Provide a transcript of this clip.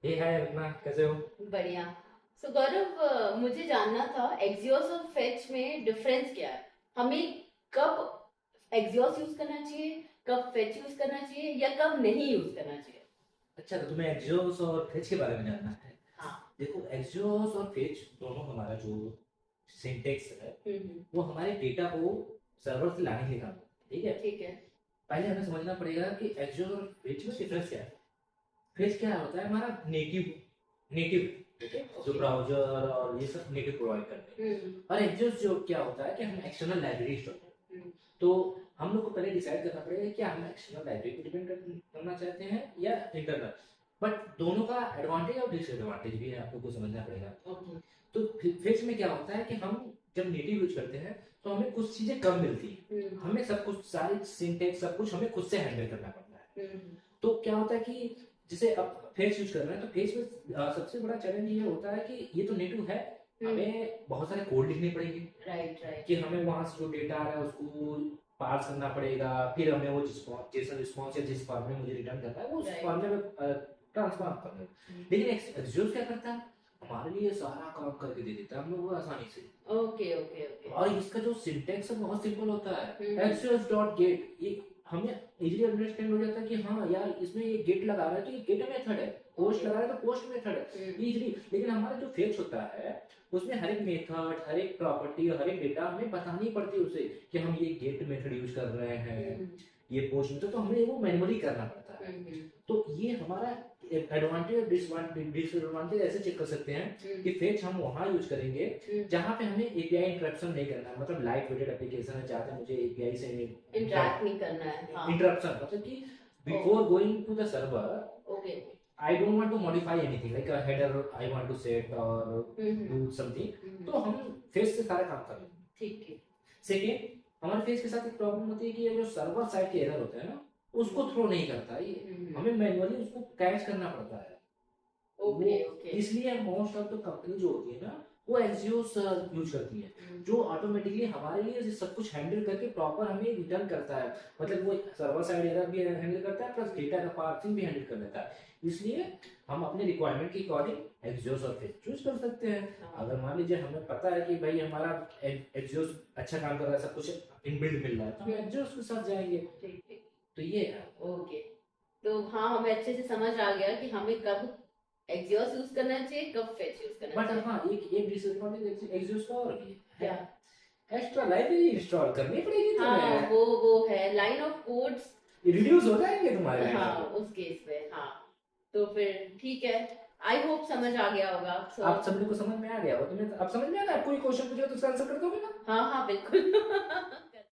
हे हाय रत्ना, कैसे हो? बढ़िया। सो गौरव, मुझे जानना था एक्सियोस और फेच में डिफरेंस क्या है। हमें कब एक्सियोस यूज करना चाहिए, कब फेच यूज करना चाहिए या कब नहीं यूज करना चाहिए। अच्छा, तो तुम्हें एक्सियोस और फेच के बारे में जानना है। हाँ। देखो, एक्सियोस और फेच दोनों हमारा जो सिंटेक्स है हम्म। वो हमारे डेटा को सर्वर से लाने के लिए काम करता है, ठीक है। ठीक है। पहले हमें समझना पड़ेगा कि एक्सियोस और फेच में डिफरेंस क्या है। फेच क्या होता है? हमारा नेटिव नेटिव, ठीक है, जो ओके। ब्राउजर और ये सब नेटिव प्रोवाइड करते हैं। हम्म। और एक्सियोस जो क्या होता है कि हम एक्सटर्नल लाइब्रेरी स्टोर करते हैं। हम्म। तो हम लोग को पहले डिसाइड करना पड़ेगा कि हम एक्सटर्नल लाइब्रेरी को डिपेंड करना चाहते हैं या इंटरनल। बट दोनों का एडवांटेज और डिसएडवांटेज भी है, आपको को समझना पड़ेगा। ओके। तो फेज में क्या होता है कि हम जब नेटिव यूज करते हैं तो हमें कुछ चीजें कम मिलती है। हम्म। हमें सब कुछ, सारी सिंटेक्स सब कुछ हमें खुद से हैंडल करना पड़ता है। हम्म। तो क्या होता है कि जैसे अब फेस यूज कर रहे हैं तो फेस में सबसे बड़ा चैलेंज ये होता है कि ये तो नेटिव है, हम्म। हमें बहुत सारे कोड लिखने पड़ेंगे राइट कि राइट। हमें वहां से जो डेटा आ रहा है उसको पार्स करना पड़ेगा, फिर हमें वो जैसा रिस्पॉन्स या जिस फॉर्म में मुझे रिटर्न करना है वो उस राइट। फॉर्म में ट्रांसफॉर्म करना है। लेकिन एक्सक्यूज क्या करता है, हमारे लिए सारा काम करके दे देता है हम लोग को आसानी से। Okay okay okay. और इसका जो सिंटेक्स है बहुत सिंपल होता है, हम्म। Access dot gate. ये हमें इजीली अंडरस्टैंड हो जाता है कि हाँ यार, इसमें ये गेट लगा रहा है तो ये गेट मेथड है, पोस्ट ओके। लगा रहा है तो पोस्ट मेथड है, हम्म। इजीली। लेकिन हमारा जो फेच होता है उसमें हर एक मेथड, हर एक प्रॉपर्टी, हर एक डेटा हमें बतानी पड़ती है उसे कि हम ये गेट मेथड यूज कर रहे हैं, हम्म। ये पोस्ट मेथड, तो हमें वो मैनुअली करना पड़ता है। हम्म। तो ये हमारा एडवांटेज और डिसएडवांटेज ऐसे चेक कर सकते हैं हम्म। कि फेच हम वहां यूज करेंगे हम्म। जहां पे हमें एपीआई इंटरप्शन नहीं करना है। मतलब लाइट वेटेड एप्लीकेशन है, चाहते हैं मुझे एपीआई से इंटरेक्ट नहीं करना है, हाँ। इंटरप्शन, मतलब कि okay before going to the server okay. I don't want to modify anything like a header I want to set और डू समथिंग, तो हम फेस से सारा काम कर लेंगे। ठीक है। सेकेंड, हमारे फेस के साथ एक प्रॉब्लम होती है कि ये जो सर्वर साइड के एरर होते हैं ना उसको थ्रो नहीं करता है ये, हमें मैनुअली उसको कैच करना पड़ता है। वो ओके ओके। इसलिए मोस्ट ऑफ द कंपनी जो होती है ना वो एक्सियोस यूज करती है, जो ऑटोमेटिकली हमारे लिए ये सब कुछ हैंडल करके प्रॉपर हमें रिटर्न करता है। मतलब वो सर्वर साइड एरर भी हैंडल करता है प्लस डेटा का पार्सिंग भी हैंडल कर लेता है। इसलिए हम अपने रिक्वायरमेंट के अकॉर्डिंग एक्सियोस और फेस चूज कर सकते हैं। अगर मान लीजिए हमें पता है कि भाई हमारा एक्सियोस अच्छा काम कर रहा है, सब कुछ इनबिल्ट मिल रहा है, तो हम एक्सियोस के साथ जाएंगे। ठीक है। तो ये है। ओके। तो हाँ, हमें अच्छे से समझ आ गया कि हमें कब एक्सियोस यूज करना चाहिए, कब फेच यूज करना बट चाहिए। हाँ, एक एक डिसएडवांटेज एक्सियोस का और भी है, क्या। एक्स्ट्रा लाइब्रेरी इंस्टॉल करनी पड़ेगी हाँ, तुम्हें। वो है लाइन ऑफ कोड्स। रिड्यूस हो जाएंगे तुम्हारे लाइन हाँ, ऑफ कोड। उस केस में हाँ। तो फिर ठीक है। आई होप समझ आ गया होगा, सो। आप सभी को समझ में आ गया हो? तुम्हें अब समझ में आ रहा है? कोई क्वेश्चन पूछे तो उसका आंसर कर दोगे ना? हाँ हाँ, बिल्कुल।